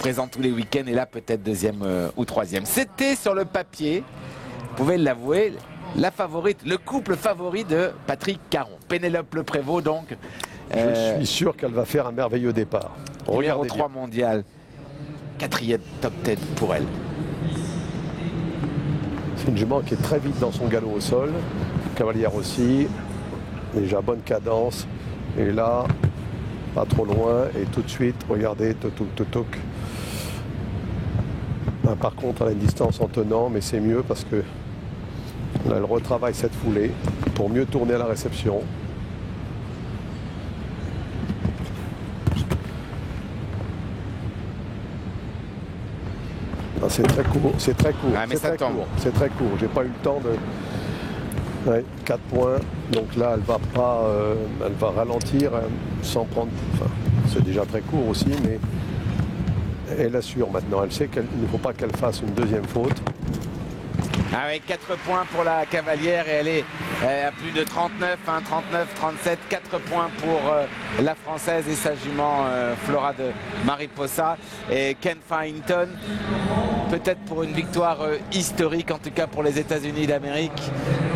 présent tous les week-ends et là peut-être deuxième ou troisième. C'était sur le papier, vous pouvez l'avouer, la favorite, le couple favori de Patrick Caron. Pénélope Le Prévost donc. Je suis sûr qu'elle va faire un merveilleux départ. Numéro 3 mondial, 4e top 10 pour elle. C'est une jument qui est très vite dans son galop au sol. Cavalière aussi. Déjà bonne cadence. Et là, pas trop loin. Et tout de suite, regardez, touk. Par contre, elle a une distance en tenant, mais c'est mieux parce que là, elle retravaille cette foulée pour mieux tourner à la réception. C'est très court, c'est très court. Ah, mais ça tombe. C'est très court. J'ai pas eu le temps de. Ouais, 4 points. Donc là, elle va pas, elle va ralentir sans prendre. Enfin, c'est déjà très court aussi, mais elle assure maintenant. Elle sait qu'il ne faut pas qu'elle fasse une deuxième faute. Avec 4 points pour la cavalière et elle est à plus de 39, 39, 37, 4 points pour la française et sa jument Flora de Mariposa. Et Ken Farrington, peut-être pour une victoire historique, en tout cas pour les États-Unis d'Amérique,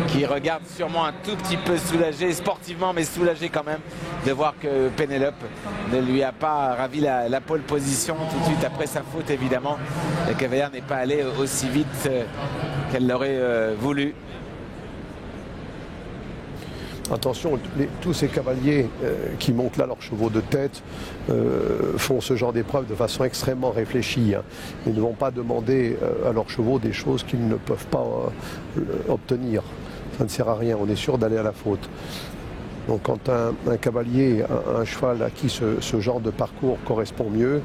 qui regarde sûrement un tout petit peu soulagé, sportivement, mais soulagé quand même, de voir que Pénélope ne lui a pas ravi la pole position tout de suite après sa faute, évidemment. La cavalière n'est pas allée aussi vite qu'elle l'aurait voulu. Attention, tous ces cavaliers qui montent là leurs chevaux de tête font ce genre d'épreuve de façon extrêmement réfléchie. Hein. Ils ne vont pas demander à leurs chevaux des choses qu'ils ne peuvent pas obtenir. Ça ne sert à rien, on est sûr d'aller à la faute. Donc quand un cavalier, un cheval à qui ce genre de parcours correspond mieux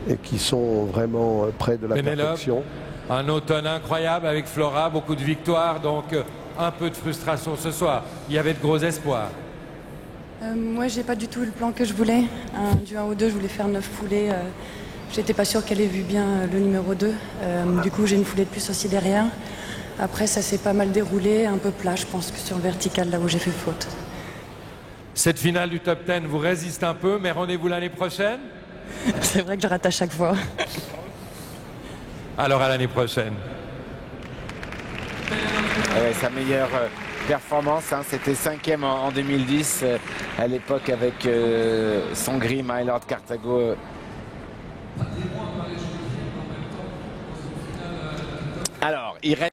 et qui sont vraiment près de la perfection. Un automne incroyable avec Flora, beaucoup de victoires, donc un peu de frustration ce soir. Il y avait de gros espoirs. Moi, j'ai pas du tout eu le plan que je voulais. Du 1 au 2, je voulais faire 9 foulées. J'étais pas sûre qu'elle ait vu bien le numéro 2. Du coup, j'ai une foulée de plus aussi derrière. Après, ça s'est pas mal déroulé, un peu plat, je pense, que sur le vertical, là où j'ai fait faute. Cette finale du top 10 vous résiste un peu, mais rendez-vous l'année prochaine. C'est vrai que je rate à chaque fois. Alors à l'année prochaine. Sa meilleure performance, hein, c'était 5e en 2010, à l'époque avec son gris My Lord Cartago. Alors, il reste